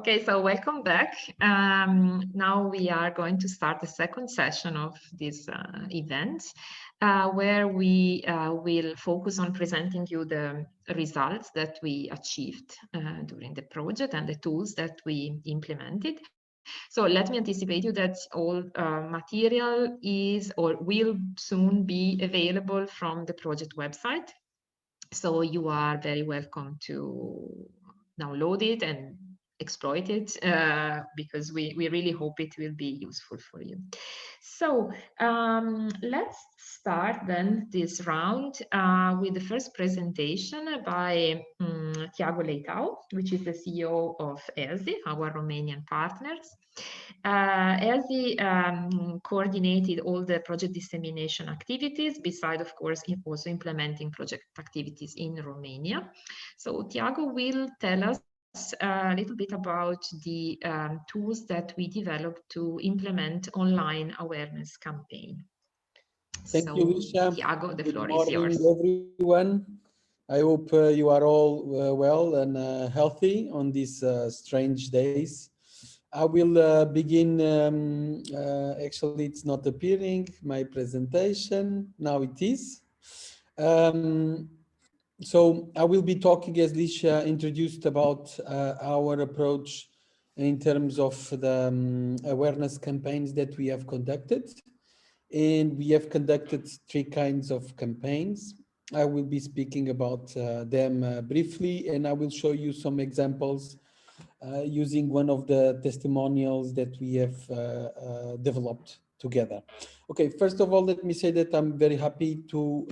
Okay, so welcome back. Now we are going to start the second session of this event, where we will focus on presenting you the results that we achieved during the project and the tools that we implemented. So let me anticipate you that all material is or will soon be available from the project website. So you are very welcome to download it and exploit it because we really hope it will be useful for you. So let's start then this round with the first presentation by Tiago Leitão, which is the CEO of ELSI, our Romanian partners. ELSI coordinated all the project dissemination activities, beside, of course, also implementing project activities in Romania. So Tiago will tell us a little bit about the tools that we developed to implement online awareness campaign. Thank you, Lisha. Tiago, the floor is yours. Good morning, everyone. I hope you are all well and healthy on these strange days. I will begin, actually it's not appearing, my presentation, now it is. So I will be talking, as Lisha introduced, about our approach in terms of the awareness campaigns that we have conducted. And we have conducted 3 kinds of campaigns. I will be speaking about them briefly, and I will show you some examples using one of the testimonials that we have developed together. Okay, first of all, let me say that I'm very happy to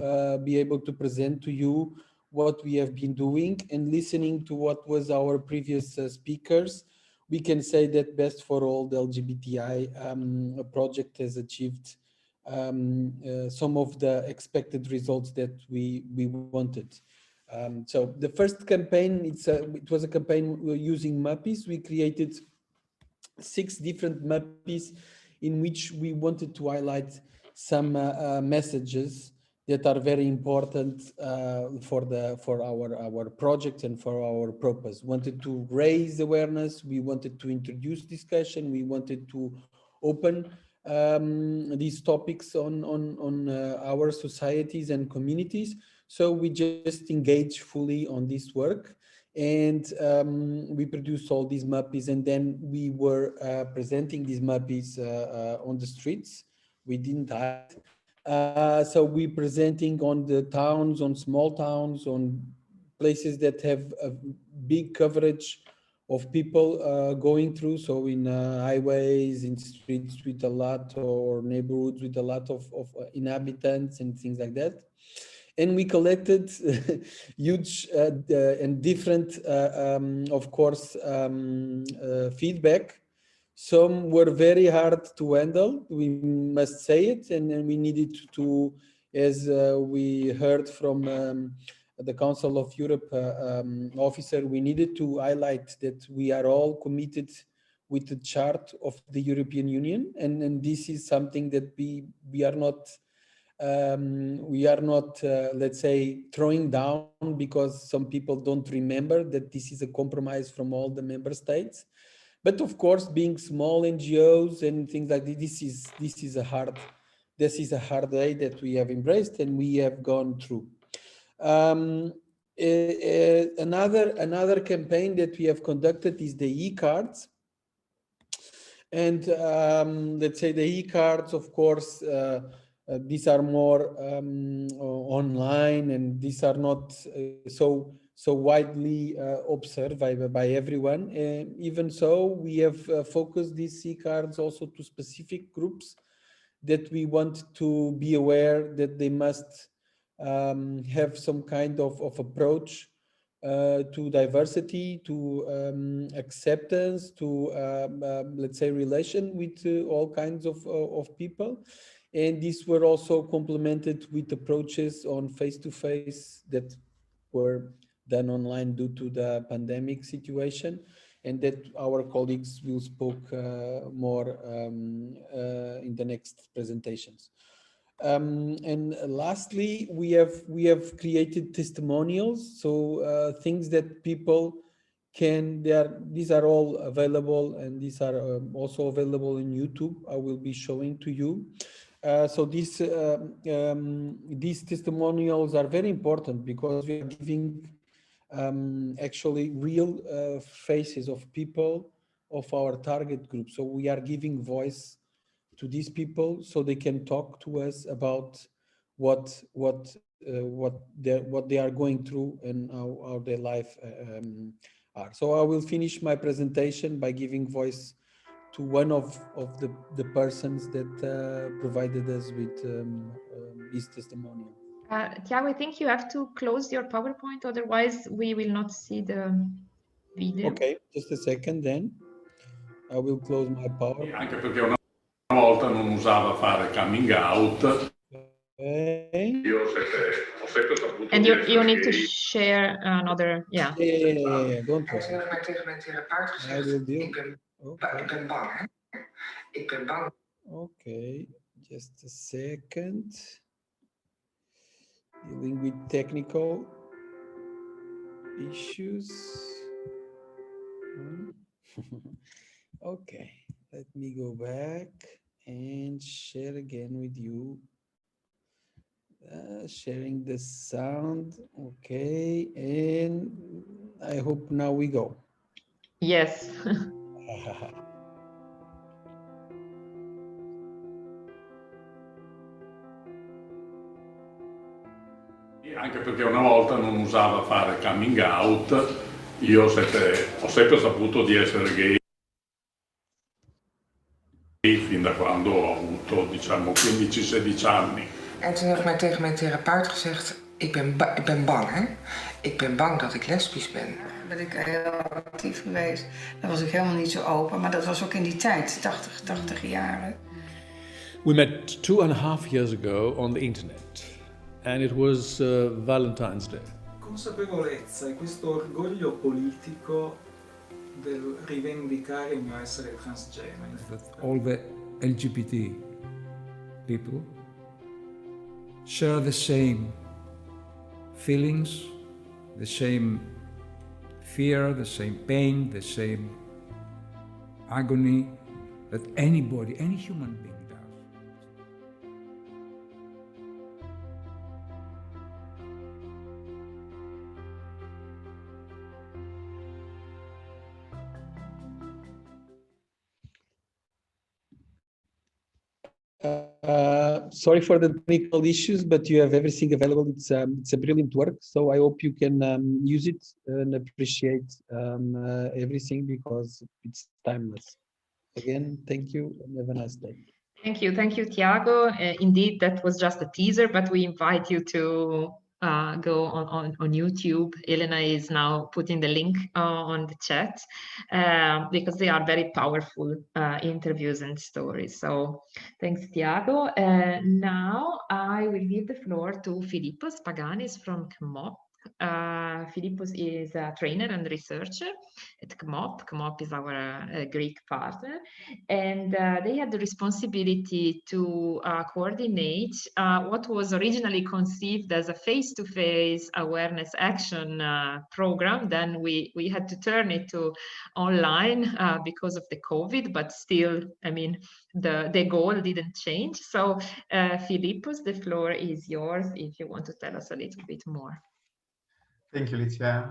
be able to present to you what we have been doing, and listening to what was our previous speakers. We can say that Best4OlderLGBTI project has achieved some of the expected results that we wanted. So the first campaign, it was a campaign using mappies. We created 6 different mappies in which we wanted to highlight some messages that are very important for our project and for our purpose. Wanted to raise awareness, we wanted to introduce discussion, we wanted to open these topics on our societies and communities. So we just engage fully on this work, and we produced all these mappies, and then we were presenting these mappies on the streets. We didn't hide. So we presenting on the towns, on small towns, on places that have a big coverage of people going through, so in highways, in streets with a lot, or neighborhoods with a lot of inhabitants and things like that. And we collected huge and different, of course, feedback. Some were very hard to handle, we must say it, and then we needed to, as we heard from the Council of Europe officer, we needed to highlight that we are all committed with the chart of the European Union, and this is something that we are not, let's say, throwing down because some people don't remember that this is a compromise from all the member states. But of course, being small NGOs and things like this is a hard day that we have embraced and we have gone through. Another campaign that we have conducted is the e-cards. And let's say the e-cards, of course, these are more online, and these are not so widely observed by everyone. Even so, we have focused these e-cards also to specific groups that we want to be aware that they must have some kind of approach to diversity, to acceptance, to let's say relation with all kinds of people. And these were also complemented with approaches on face-to-face that were done online due to the pandemic situation, and that our colleagues will speak more in the next presentations. And lastly, we have created testimonials, so things that people these are all available, and these are also available in YouTube. I will be showing to you. So these testimonials are very important because we are giving actually real faces of people of our target group. So we are giving voice to these people so they can talk to us about what they are going through and how their life are. So I will finish my presentation by giving voice to one of the persons that provided us with his testimonial. Tiago, I think you have to close your PowerPoint, otherwise we will not see the video. Okay, just a second then. I will close my PowerPoint. Anche perché una volta non usava fare coming out. Okay. Io ho sempre saputo And you need to share another, Yeah, don't worry. I will deal. Okay, just a second. Dealing with technical issues. Okay, let me go back and share again with you. Sharing the sound. Okay, and I hope now we go. Yes. Anche perché una volta non usava fare coming out, io ho sempre saputo di essere gay fin da quando ho avuto, diciamo, 15-16 anni. En toen heeft mij tegen mijn therapeut gezegd, ik ben bang, hè? Ik ben bang dat ik lesbisch ben. Ben ik heel actief geweest. Daar was ik helemaal niet zo open, maar dat was ook in die tijd, 80 jaren. We met 2.5 years ago on the internet, and it was Valentine's Day. Consapevolezza e questo orgoglio politico del rivendicare il mio essere transgenico. That all the LGBT people share the same feelings, the same fear, the same pain, the same agony that anybody, any human being does. Sorry for the technical issues, but you have everything available. It's a brilliant work, so I hope you can use it and appreciate everything because it's timeless. Again, thank you and have a nice day. Thank you, Tiago. Indeed, that was just a teaser, but we invite you to go on YouTube. Elena is now putting the link on the chat because they are very powerful interviews and stories. So thanks, Tiago. Now I will give the floor to Philippos Paganis from CMOP. Philippos is a trainer and researcher at CMOP. CMOP is our Greek partner, and they had the responsibility to coordinate what was originally conceived as a face-to-face awareness action program. Then we had to turn it to online because of the COVID, but still, I mean, the goal didn't change. So Philippos, the floor is yours if you want to tell us a little bit more. Thank you, Licia.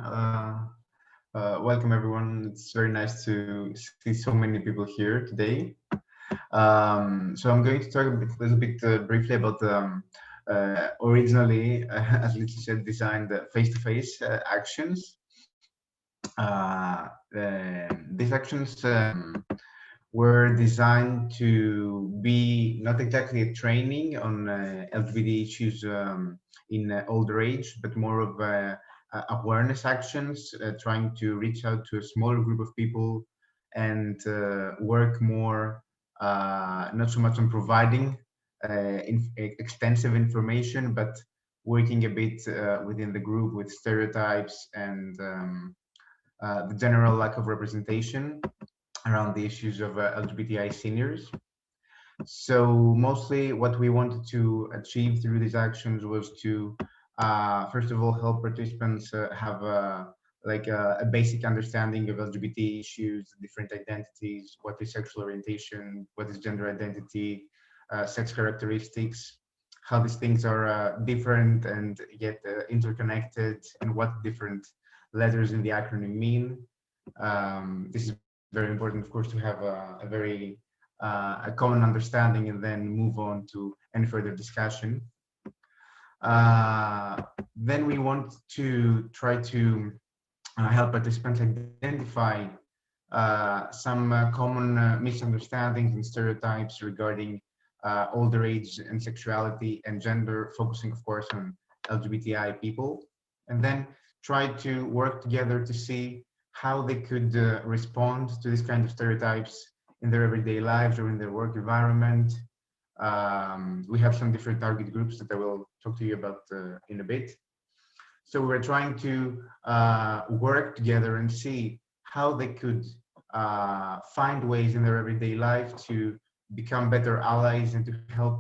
Welcome, everyone. It's very nice to see so many people here today. So I'm going to talk a little bit briefly about originally, as Licia said, designed face-to-face actions. These actions were designed to be not exactly a training on LGBT issues in older age, but more of awareness actions, trying to reach out to a smaller group of people and work more, not so much on providing extensive information, but working a bit within the group with stereotypes and the general lack of representation around the issues of LGBTI seniors. So mostly what we wanted to achieve through these actions was to first of all, help participants have like a basic understanding of LGBT issues, different identities, what is sexual orientation, what is gender identity, sex characteristics, how these things are different and yet interconnected, and what different letters in the acronym mean. This is very important, of course, to have a very a common understanding and then move on to any further discussion. Then we want to try to help participants identify some common misunderstandings and stereotypes regarding older age and sexuality and gender, focusing, of course, on LGBTI people, and then try to work together to see how they could respond to this kind of stereotypes in their everyday lives or in their work environment. We have some different target groups that I will talk to you about in a bit. So we're trying to work together and see how they could find ways in their everyday life to become better allies and to help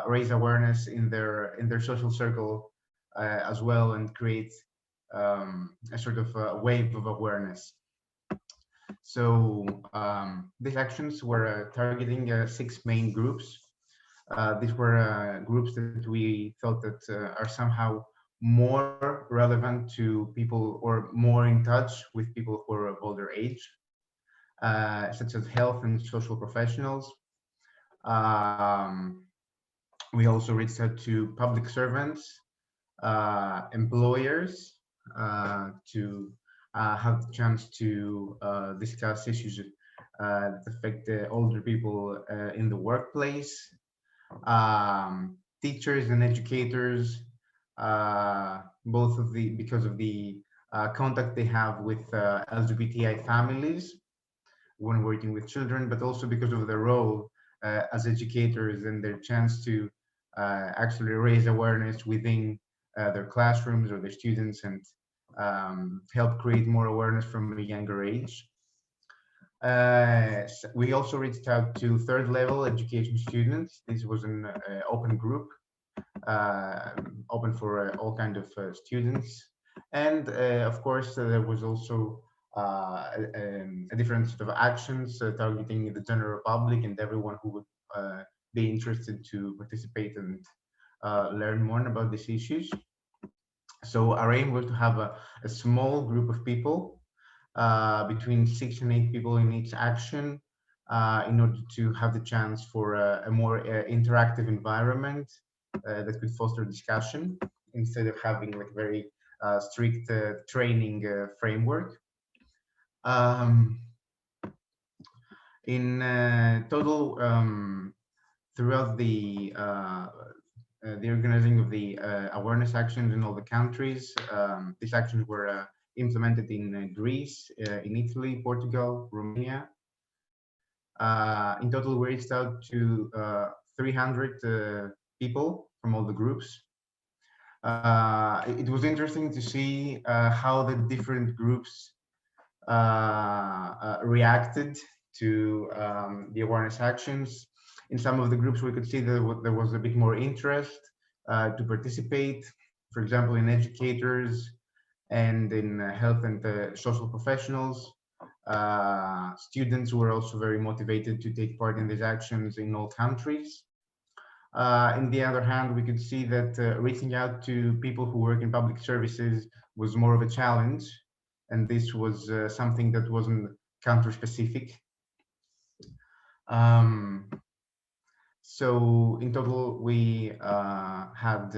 raise awareness in their social circle as well, and create a sort of wave of awareness. So these actions were targeting 6 main groups. These were groups that we felt that are somehow more relevant to people or more in touch with people who are of older age, such as health and social professionals. We also reached out to public servants, employers, to have the chance to discuss issues that affect the older people in the workplace, teachers and educators, both of the because of the contact they have with LGBTI families when working with children, but also because of their role as educators and their chance to actually raise awareness within their classrooms or their students, and help create more awareness from a younger age. We also reached out to third level education students. This was an open group, open for all kinds of students. And of course, there was also a different sort of actions targeting the general public and everyone who would be interested to participate and learn more about these issues. So our aim was to have a small group of people, between 6 and 8 people in each action, in order to have the chance for a more interactive environment that could foster discussion instead of having like very strict training framework. In total, throughout the organizing of the awareness actions in all the countries, these actions were implemented in Greece, in Italy, Portugal, Romania. In total, we reached out to 300 people from all the groups. It was interesting to see how the different groups reacted to the awareness actions. In some of the groups, we could see that there was a bit more interest to participate, for example, in educators and in health and social professionals. Students were also very motivated to take part in these actions in all countries. On the other hand, we could see that reaching out to people who work in public services was more of a challenge, and this was something that wasn't country-specific. So in total, we had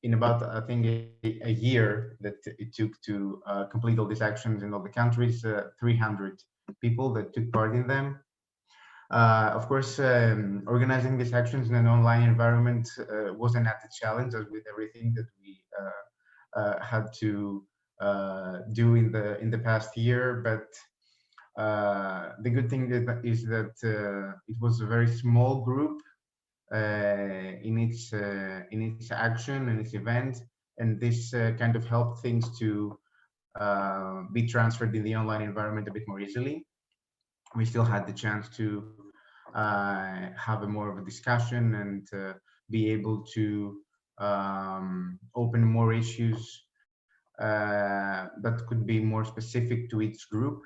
in about, I think, a year that it took to complete all these actions in all the countries, 300 people that took part in them. Of course, organizing these actions in an online environment was an added challenge, as with everything that we had to do in the past year. But the good thing is that it was a very small group in its action and its event, and this kind of helped things to be transferred in the online environment a bit more easily. We still had the chance to have a more of a discussion and be able to open more issues that could be more specific to each group.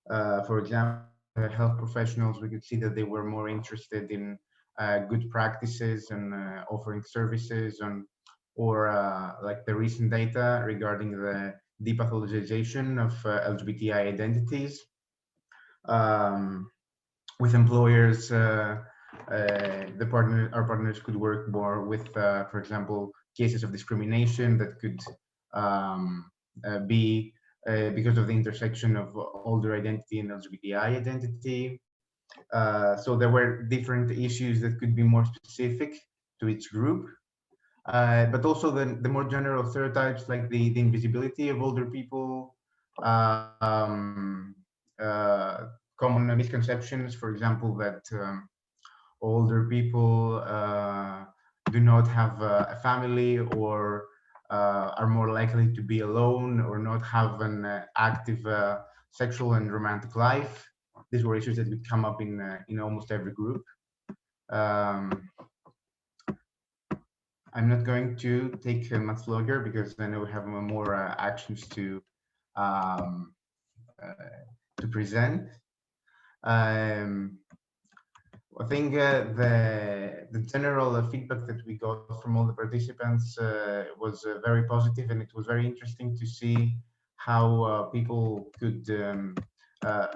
For example, health professionals, we could see that they were more interested in good practices and offering services, or like the recent data regarding the depathologization of LGBTI identities. With employers, our partners could work more with, for example, cases of discrimination that could be because of the intersection of older identity and LGBTI identity. So there were different issues that could be more specific to each group. But also the more general stereotypes, like the invisibility of older people, common misconceptions, for example, that older people do not have a family, or are more likely to be alone, or not have an active sexual and romantic life. These were issues that would come up in almost every group. I'm not going to take much longer because I know we have more actions to present. I think the general feedback that we got from all the participants was very positive, and it was very interesting to see how people could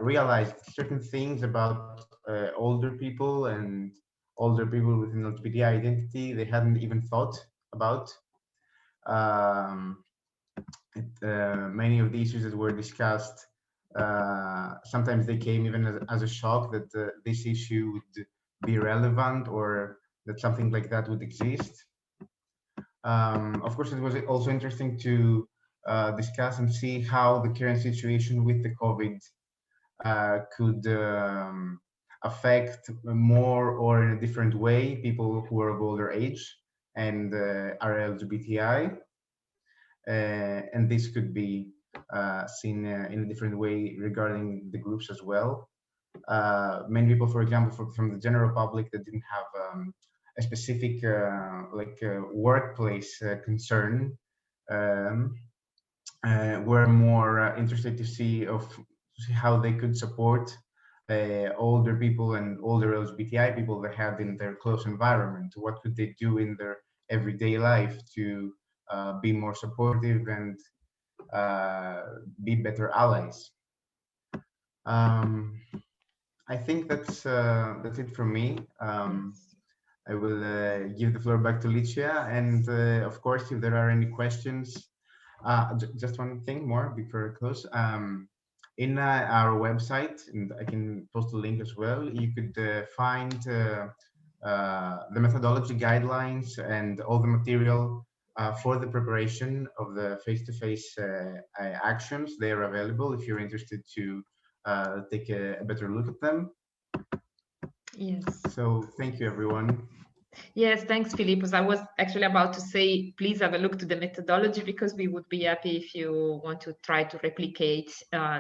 realize certain things about older people and older people with an LGBTI identity they hadn't even thought about. Many of the issues that were discussed, sometimes they came even as a shock that this issue would be relevant, or that something like that would exist. Of course, it was also interesting to discuss and see how the current situation with the COVID could affect more or in a different way people who are of older age and are LGBTI. And this could be seen in a different way regarding the groups as well. Many people, for example, from the general public that didn't have a specific workplace concern, were more interested to see how they could support older people and older LGBTI people they had in their close environment. What could they do in their everyday life to be more supportive and be better allies? I think that's it from me. I will give the floor back to Licia, and of course, if there are any questions, just one thing more before I close. In our website, and I can post a link as well, you could find the methodology guidelines and all the material for the preparation of the face-to-face actions. They are available if you're interested to take a better look at them. Yes. So thank you, everyone. Yes, thanks, Philippos. I was actually about to say, please have a look to the methodology, because we would be happy if you want to try to replicate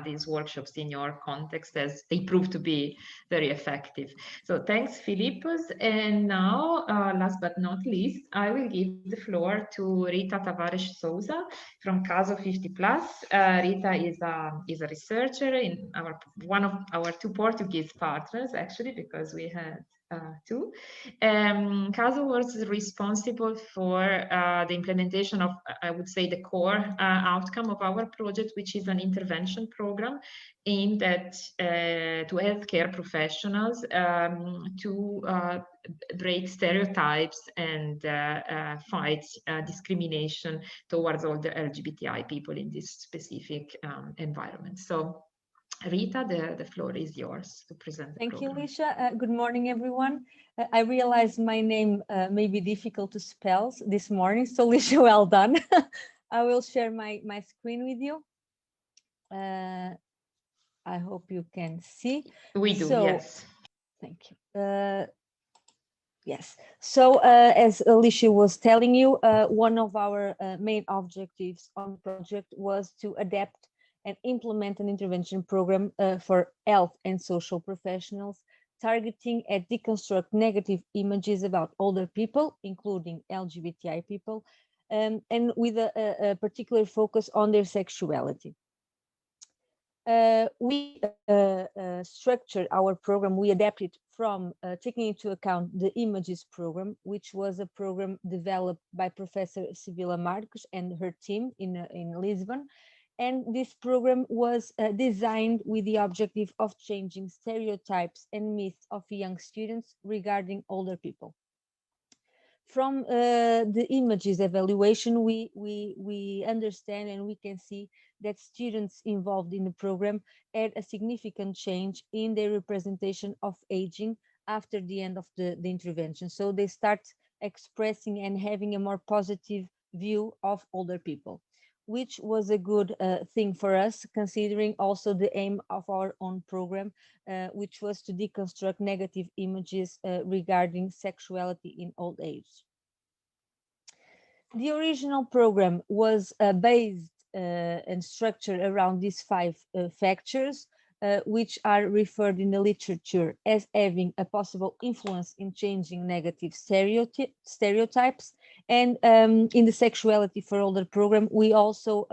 these workshops in your context, as they prove to be very effective. So thanks, Philippos. And now, last but not least, I will give the floor to Rita Tavares Souza from Caso 50 Plus. Rita is a researcher in one of our two Portuguese partners, actually, because we had two. Caso was responsible for the implementation of, I would say, the core outcome of our project, which is an intervention program aimed at to healthcare professionals to break stereotypes and fight discrimination towards all the LGBTI people in this specific environment. So Rita, the floor is yours to present the Thank program. you, Licia. Good morning, everyone. I realize my name may be difficult to spell this morning, so Licia, well done. I will share my screen with you. I hope you can see. We do, yes. Thank you. Yes, so as Alicia was telling you, one of our main objectives on the project was to adapt and implement an intervention program for health and social professionals, targeting at deconstruct negative images about older people, including LGBTI people, and with a particular focus on their sexuality. We structured our program, we adapted from taking into account the Images program, which was a program developed by Professor Sibila Marques and her team in Lisbon. And this program was designed with the objective of changing stereotypes and myths of young students regarding older people. From the Images evaluation, we understand and we can see that students involved in the program had a significant change in their representation of aging after the end of the intervention. So they start expressing and having a more positive view of older people, which was a good thing for us, considering also the aim of our own program, which was to deconstruct negative images regarding sexuality in old age. The original program was based and structured around these 5 factors, which are referred in the literature as having a possible influence in changing negative stereotypes. And in the Sexuality for Older program, we also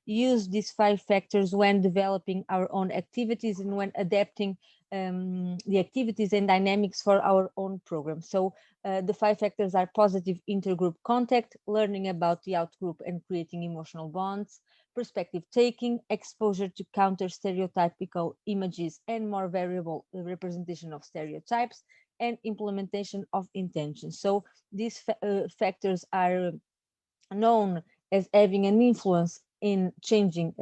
use these 5 factors when developing our own activities and when adapting the activities and dynamics for our own program. So the 5 factors are positive intergroup contact, learning about the outgroup and creating emotional bonds, perspective taking, exposure to counter stereotypical images and more variable representation of stereotypes, and implementation of intentions. So these factors are known as having an influence in changing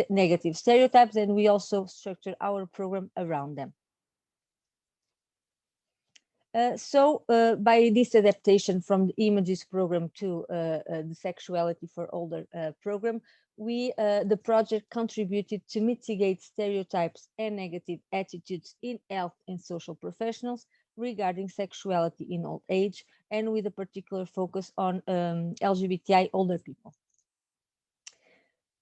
negative stereotypes, and we also structure our program around them. So by this adaptation from the Images program to the Sexuality for Older program, the project contributed to mitigate stereotypes and negative attitudes in health and social professionals regarding sexuality in old age, and with a particular focus on LGBTI older people.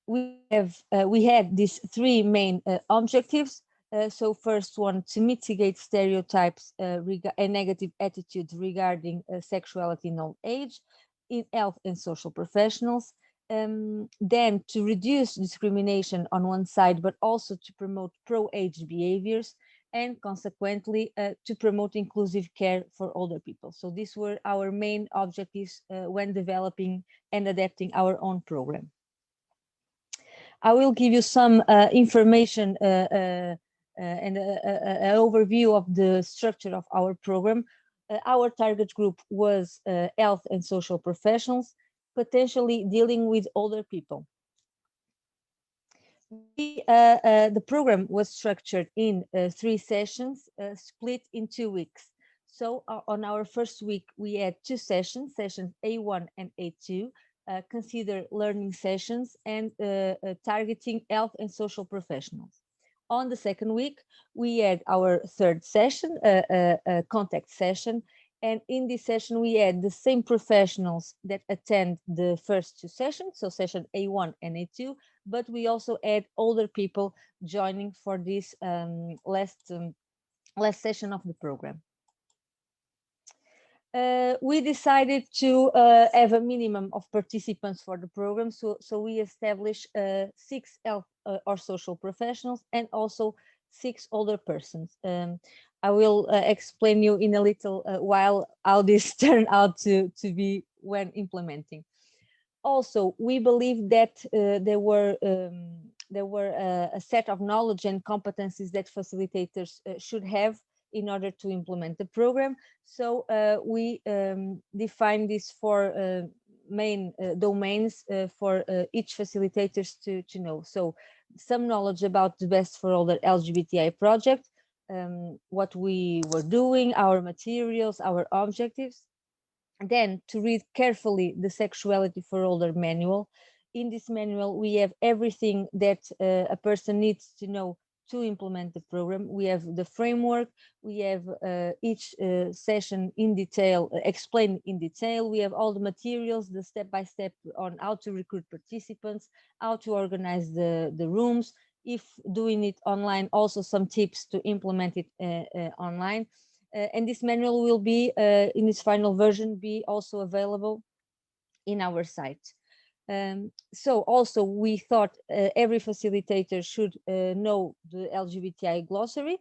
We had these 3 main objectives. So first one, to mitigate stereotypes and negative attitudes regarding sexuality in old age in health and social professionals. Then to reduce discrimination on one side, but also to promote pro-age behaviors, and consequently to promote inclusive care for older people. So these were our main objectives when developing and adapting our own program. I will give you some information and an overview of the structure of our program. Our target group was health and social professionals, potentially dealing with older people. The program was structured in 3 sessions, split in 2 weeks. So on our first week, we had 2 sessions, sessions A1 and A2, consider learning sessions and targeting health and social professionals. On the second week, we had our 3rd session, a contact session. And in this session, we had the same professionals that attend the first 2 sessions, so session A1 and A2, but we also had older people joining for this last session of the program. We decided to have a minimum of participants for the program, so we established 6 health or social professionals and also 6 older persons. I will explain you in a little while how this turned out to be when implementing. Also, we believe that there were a set of knowledge and competencies that facilitators should have in order to implement the program. So we define these 4 main domains for each facilitators to know. So some knowledge about the Best4OlderLGBTI project, what we were doing, our materials, our objectives. Then to read carefully the Sexuality for Older manual. In this manual, we have everything that a person needs to know to implement the program. We have the framework, we have each session in detail, explained in detail. We have all the materials, the step-by-step on how to recruit participants, how to organize the rooms. If doing it online, also some tips to implement it online. And this manual will be, in its final version, be also available in our site. So also we thought every facilitator should know the LGBTI glossary,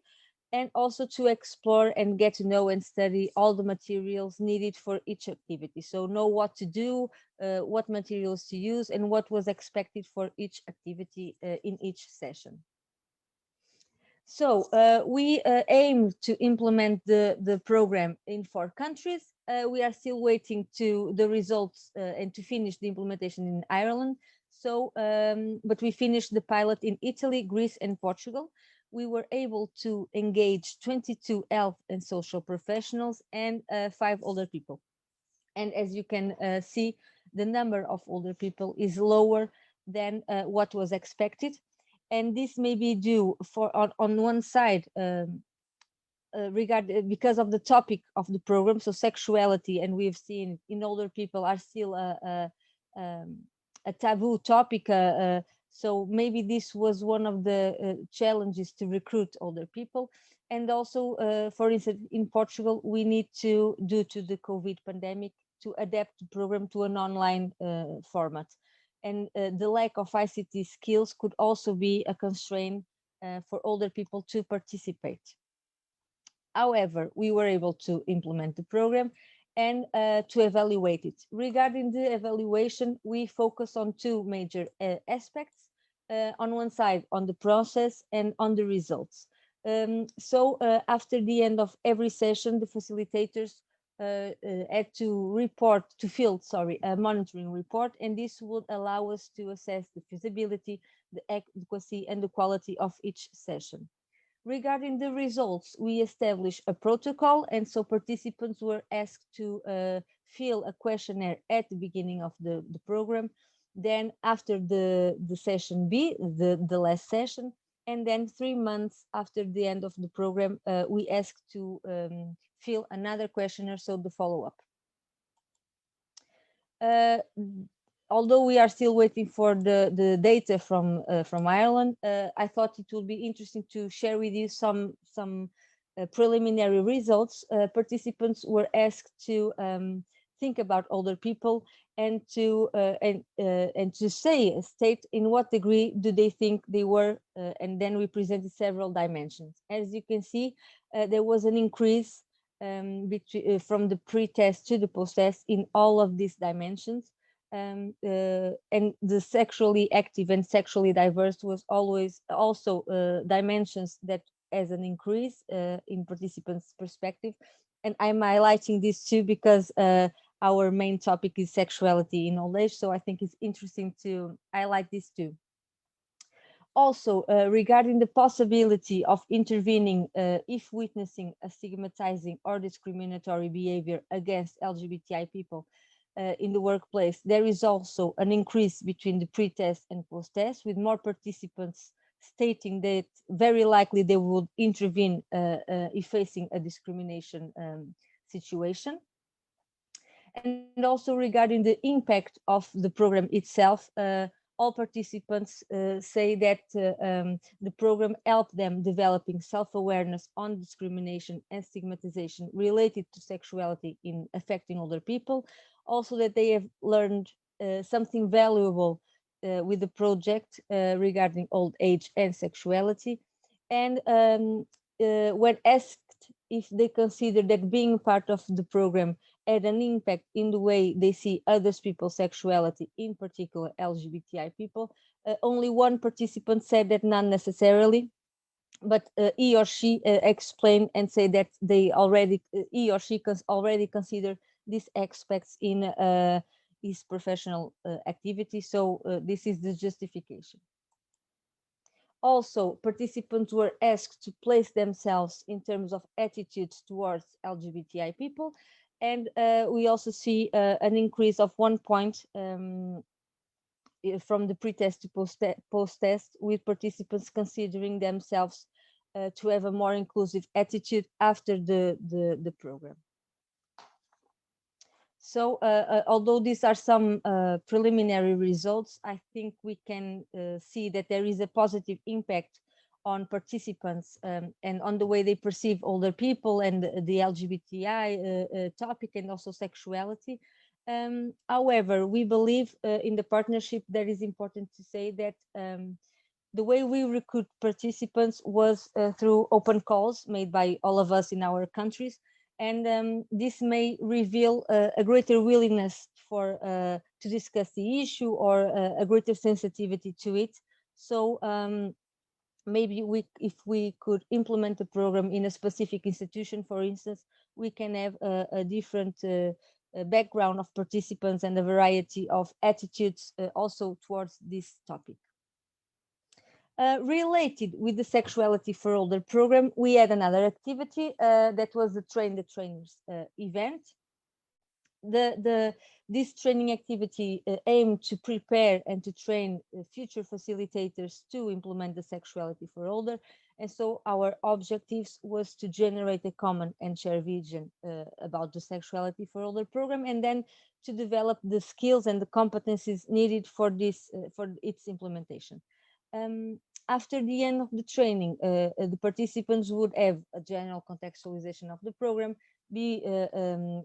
and also to explore and get to know and study all the materials needed for each activity. So know what to do, what materials to use, and what was expected for each activity in each session. So we aim to implement the program in 4 countries. We are still waiting to the results and to finish the implementation in Ireland. So, but we finished the pilot in Italy, Greece, and Portugal. We were able to engage 22 health and social professionals and 5 older people. And as you can see, the number of older people is lower than what was expected. And this may be due on one side because of the topic of the program, so sexuality, and we've seen in older people are still a taboo topic. So maybe this was one of the challenges to recruit older people. And also, for instance, in Portugal, we need to, due to the COVID pandemic, to adapt the program to an online format. And the lack of ICT skills could also be a constraint for older people to participate. However, we were able to implement the program and to evaluate it. Regarding the evaluation, we focus on 2 major aspects. On one side, on the process, and on the results. So after the end of every session, the facilitators had to fill a monitoring report, and this would allow us to assess the feasibility, the adequacy, and the quality of each session. Regarding the results, we established a protocol, and so participants were asked to fill a questionnaire at the beginning of the program, then after the session B, the last session, and then 3 months after the end of the program, we asked to fill another questionnaire, so the follow-up. Although we are still waiting for the data from Ireland, I thought it would be interesting to share with you some preliminary results. Participants were asked to think about older people and to state in what degree do they think they were, and then we presented several dimensions. As you can see, there was an increase from the pre-test to the post-test in all of these dimensions. And the sexually active and sexually diverse was always also dimensions that as an increase in participants' perspective. And I'm highlighting this too because our main topic is sexuality in old age, so I think it's interesting to highlight this too. Also, regarding the possibility of intervening if witnessing a stigmatizing or discriminatory behavior against LGBTI people in the workplace, there is also an increase between the pre-test and post-test, with more participants stating that very likely they would intervene if facing a discrimination situation. And also regarding the impact of the program itself, all participants say that the program helped them developing self-awareness on discrimination and stigmatization related to sexuality in affecting older people. Also that they have learned something valuable with the project regarding old age and sexuality. And when asked if they consider that being part of the program had an impact in the way they see other people's sexuality, in particular LGBTI people, only one participant said that not necessarily, but he or she explained and say that they already, he or she already consider these aspects in his professional activity. So this is the justification. Also, participants were asked to place themselves in terms of attitudes towards LGBTI people. And we also see an increase of 1 point from the pre-test to post-test, with participants considering themselves to have a more inclusive attitude after the program. So although these are some preliminary results, I think we can see that there is a positive impact on participants and on the way they perceive older people and the LGBTI topic, and also sexuality. However, we believe in the partnership that is important to say that the way we recruit participants was through open calls made by all of us in our countries. And this may reveal a greater willingness for to discuss the issue or a greater sensitivity to it. So maybe if we could implement the program in a specific institution, for instance, we can have a different background of participants and a variety of attitudes also towards this topic. Related with the Sexuality for Older program, we had another activity that was the Train the Trainers event. This training activity aimed to prepare and to train future facilitators to implement the Sexuality for Older. And so our objectives was to generate a common and shared vision about the Sexuality for Older program, and then to develop the skills and the competencies needed for this for its implementation. After the end of the training, the participants would have a general contextualization of the program, be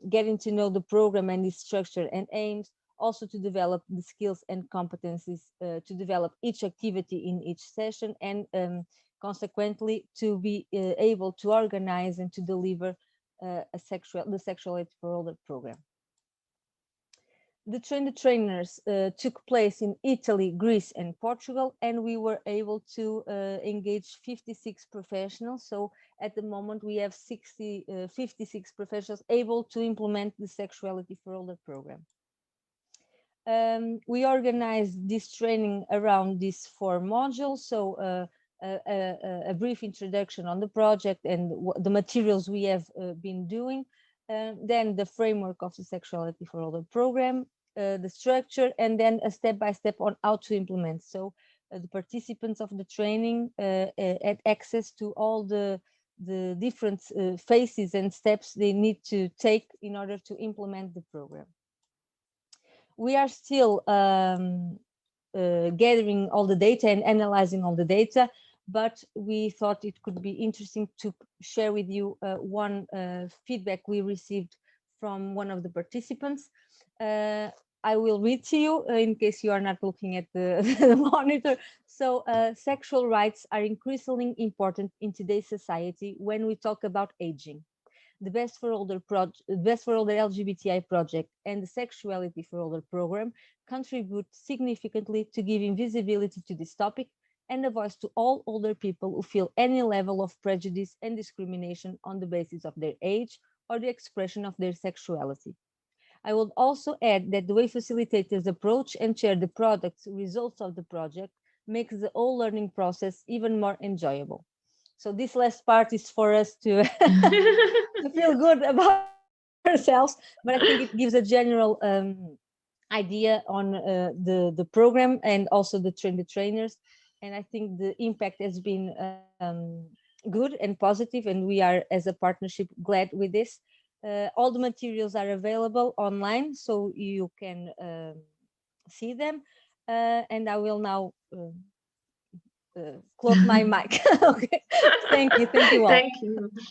getting to know the program and its structure and aims, also to develop the skills and competencies to develop each activity in each session, and consequently to be able to organize and to deliver the Sexuality for Older program. The Train the Trainers took place in Italy, Greece, and Portugal, and we were able to engage 56 professionals. So at the moment, we have 56 professionals able to implement the Sexuality for Older program. We organized this training around these 4 modules. So a brief introduction on the project and the materials we have been doing. Then the framework of the Sexuality for Older program, the structure, and then a step-by-step on how to implement. So the participants of the training had access to all the different phases and steps they need to take in order to implement the program. We are still gathering all the data and analyzing all the data, but we thought it could be interesting to share with you one feedback we received from one of the participants. I will read to you in case you are not looking at the monitor. So sexual rights are increasingly important in today's society when we talk about aging. The Best4Older LGBTI project and the Sexuality for Older program contribute significantly to giving visibility to this topic and a voice to all older people who feel any level of prejudice and discrimination on the basis of their age or the expression of their sexuality. I would also add that the way facilitators approach and share the results of the project makes the whole learning process even more enjoyable. So this last part is for us to, to feel good about ourselves, but I think it gives a general idea on the program and also the trainers. And I think the impact has been good and positive, and we are, as a partnership, glad with this. All the materials are available online, so you can see them. And I will now close my mic. Okay. Thank you all. Thank you.